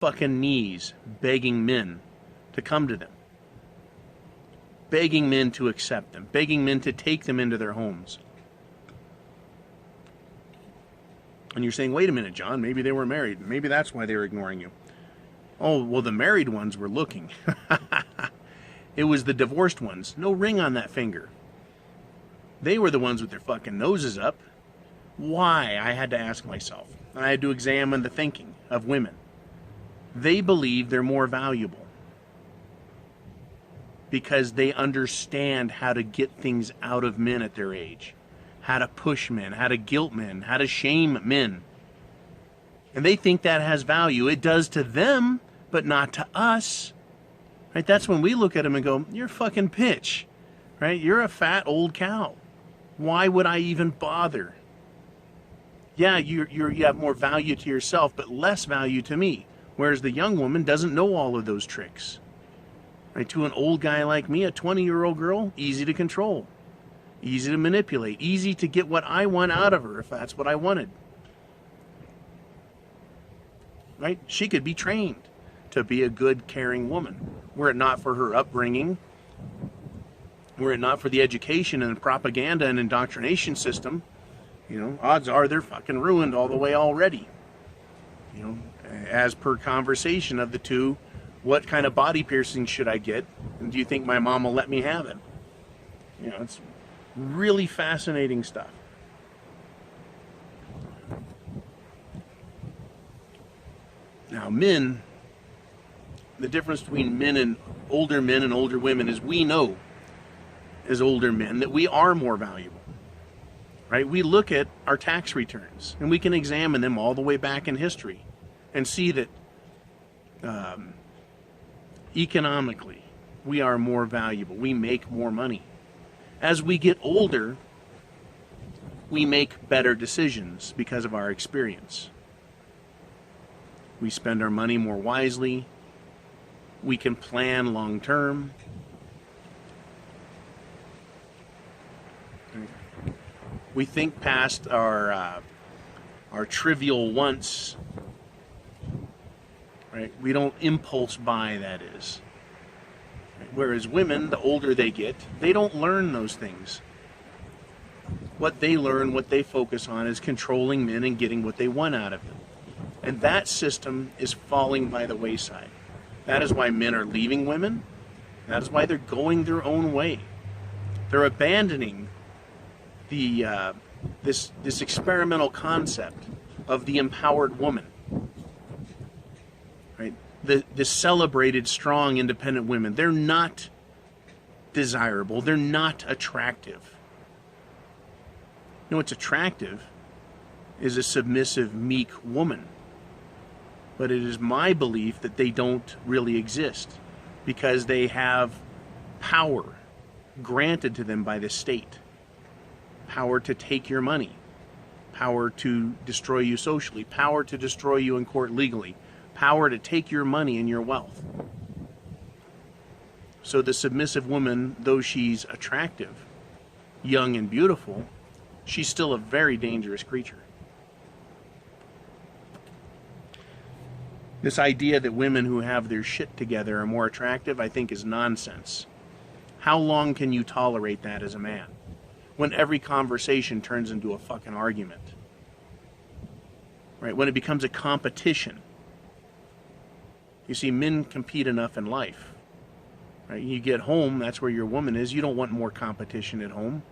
fucking knees begging men to come to them, begging men to accept them, begging men to take them into their homes. And you're saying, wait a minute, John, maybe they were married. Maybe that's why they were ignoring you. Oh, well, the married ones were looking. It was the divorced ones. No ring on that finger. They were the ones with their fucking noses up. Why? I had to ask myself. I had to examine the thinking of women. They believe they're more valuable because they understand how to get things out of men at their age, how to push men, how to guilt men, how to shame men. And they think that has value. It does to them, but not to us. Right? That's when we look at them and go, you're a fucking pitch. Right? You're a fat old cow. Why would I even bother? Yeah, you have more value to yourself, but less value to me. Whereas the young woman doesn't know all of those tricks. Right? To an old guy like me, a 20-year-old girl, easy to control. Easy to manipulate. Easy to get what I want out of her if that's what I wanted. Right? She could be trained to be a good, caring woman. Were it not for her upbringing, were it not for the education and propaganda and indoctrination system, odds are they're fucking ruined all the way already. As per conversation of the two, what kind of body piercing should I get? And do you think my mom will let me have it? It's really fascinating stuff. Now, men, the difference between older men and older women is we know as older men that we are more valuable. Right? We look at our tax returns and we can examine them all the way back in history and see that economically we are more valuable. We make more money. As we get older, we make better decisions because of our experience. We spend our money more wisely. We can plan long term. We think past our trivial wants. Right? We don't impulse buy, that is. Right? Whereas women, the older they get, they don't learn those things. What they learn, what they focus on is controlling men and getting what they want out of them. And that system is falling by the wayside. That is why men are leaving women. That is why they're going their own way. They're abandoning the this experimental concept of the empowered woman. Right? The celebrated, strong, independent women. They're not desirable. They're not attractive. What's attractive is a submissive, meek woman. But it is my belief that they don't really exist because they have power granted to them by the state. Power to take your money. Power to destroy you socially. Power to destroy you in court legally. Power to take your money and your wealth. So the submissive woman, though she's attractive, young and beautiful, she's still a very dangerous creature. This idea that women who have their shit together are more attractive, I think, is nonsense. How long can you tolerate that as a man? When every conversation turns into a fucking argument. Right? When it becomes a competition. You see, men compete enough in life. Right? You get home, that's where your woman is. You don't want more competition at home.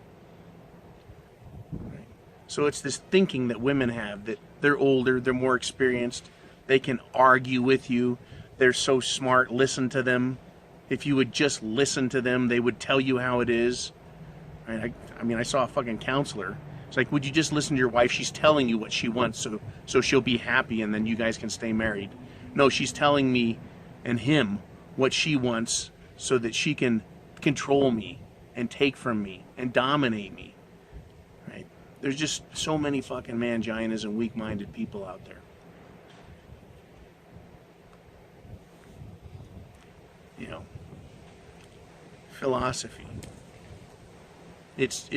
Right? So it's this thinking that women have, that they're older, they're more experienced, they can argue with you, they're so smart, listen to them. If you would just listen to them, they would tell you how it is. Right? I saw a fucking counselor. It's like, would you just listen to your wife? She's telling you what she wants, so she'll be happy and then you guys can stay married. No, she's telling me and him what she wants so that she can control me and take from me and dominate me. Right? There's just so many fucking manginas and weak-minded people out there. Philosophy. It's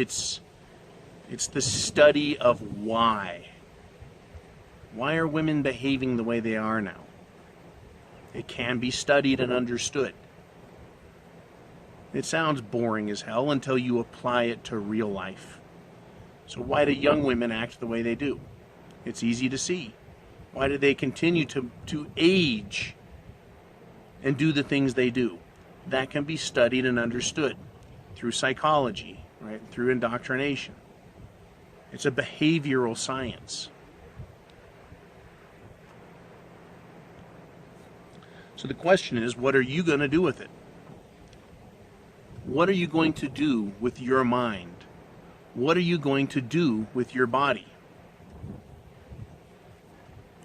the study of why. Why are women behaving the way they are now? It can be studied and understood. It sounds boring as hell until you apply it to real life. So why do young women act the way they do? It's easy to see. Why do they continue to age and do the things they do? That can be studied and understood through psychology, right? Through indoctrination. It's a behavioral science. So the question is, what are you going to do with it? What are you going to do with your mind? What are you going to do with your body?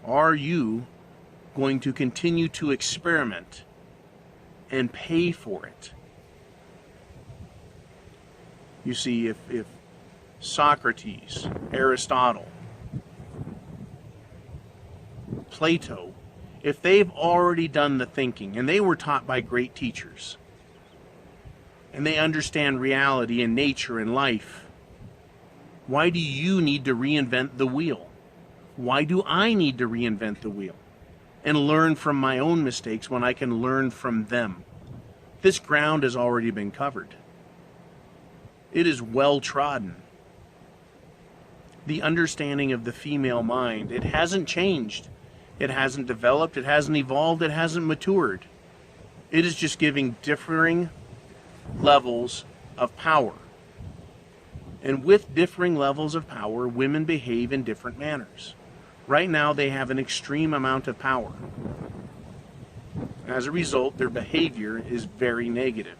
Are you going to continue to experiment and pay for it? You see, if Socrates, Aristotle, Plato, if they've already done the thinking, and they were taught by great teachers, and they understand reality and nature and life, why do you need to reinvent the wheel? Why do I need to reinvent the wheel and learn from my own mistakes when I can learn from them? This ground has already been covered. It is well trodden. The understanding of the female mind, it hasn't changed. It hasn't developed, it hasn't evolved, it hasn't matured. It is just giving differing levels of power. And with differing levels of power, women behave in different manners. Right now, they have an extreme amount of power. As a result, their behavior is very negative,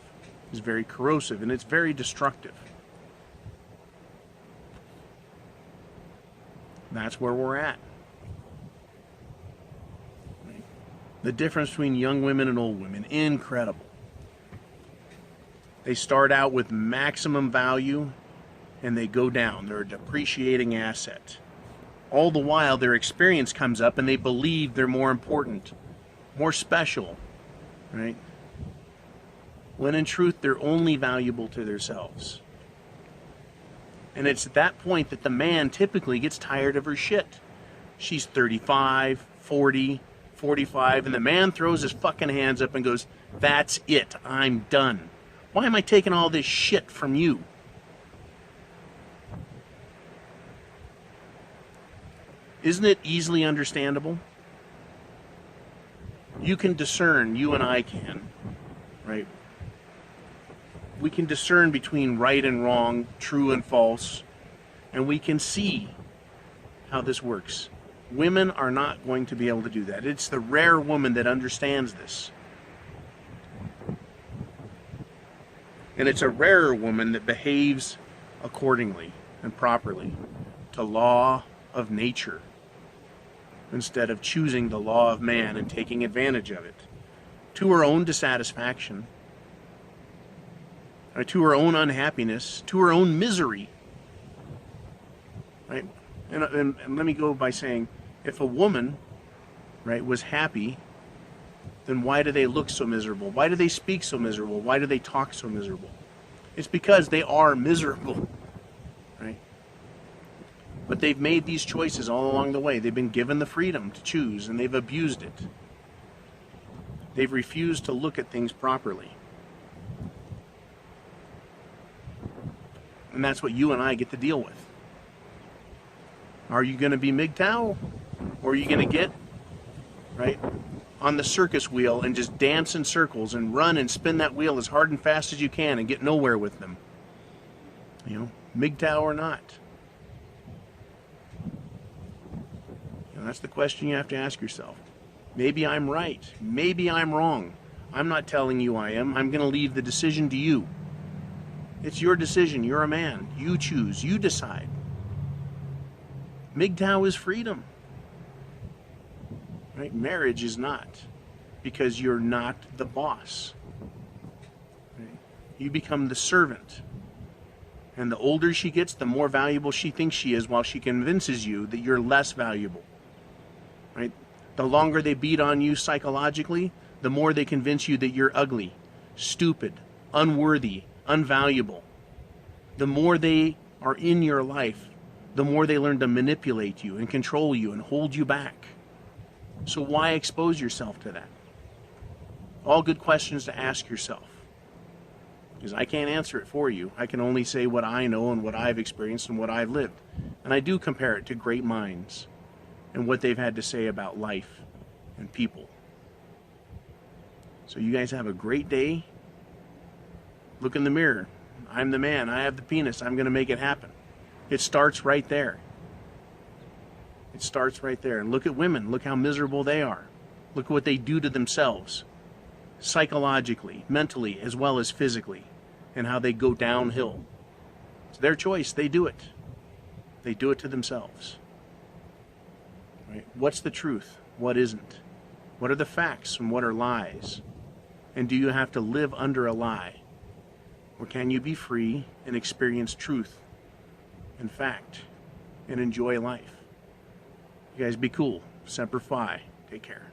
is very corrosive, and it's very destructive. That's where we're at. The difference between young women and old women, incredible. They start out with maximum value and they go down. They're a depreciating asset. All the while their experience comes up and they believe they're more important, more special, right? When in truth they're only valuable to themselves. And it's at that point that the man typically gets tired of her shit. She's 35, 40, 45, and the man throws his fucking hands up and goes, "That's it, I'm done. Why am I taking all this shit from you?" Isn't it easily understandable? You can discern, you and I can, right? We can discern between right and wrong, true and false, and we can see how this works. Women are not going to be able to do that. It's the rare woman that understands this. And it's a rarer woman that behaves accordingly and properly to law of nature, instead of choosing the law of man and taking advantage of it to her own dissatisfaction, right, to her own unhappiness, to her own misery. Right? And let me go by saying, if a woman, right, was happy, then why do they look so miserable? Why do they speak so miserable? Why do they talk so miserable? It's because they are miserable, right? But they've made these choices all along the way. They've been given the freedom to choose, and they've abused it. They've refused to look at things properly. And that's what you and I get to deal with. Are you going to be Mgtow? Or are you going to get, right, on the circus wheel and just dance in circles and run and spin that wheel as hard and fast as you can and get nowhere with them? You know, Mgtow or not? You know, that's the question you have to ask yourself. Maybe I'm right. Maybe I'm wrong. I'm not telling you I am. I'm going to leave the decision to you. It's your decision. You're a man. You choose. You decide. Mgtow is freedom. Right? Marriage is not, because you're not the boss. Right? You become the servant. And the older she gets, the more valuable she thinks she is, while she convinces you that you're less valuable. Right? The longer they beat on you psychologically, the more they convince you that you're ugly, stupid, unworthy, unvaluable. The more they are in your life, the more they learn to manipulate you and control you and hold you back. So why expose yourself to that? All good questions to ask yourself. Because I can't answer it for you. I can only say what I know and what I've experienced and what I've lived. And I do compare it to great minds and what they've had to say about life and people. So you guys have a great day. Look in the mirror. I'm the man. I have the penis. I'm going to make it happen. It starts right there. It starts right there. And look at women. Look how miserable they are. Look at what they do to themselves, psychologically, mentally, as well as physically, and how they go downhill. It's their choice. They do it. They do it to themselves. Right? What's the truth? What isn't? What are the facts and what are lies? And do you have to live under a lie? Or can you be free and experience truth and fact and enjoy life? You guys be cool. Semper Fi. Take care.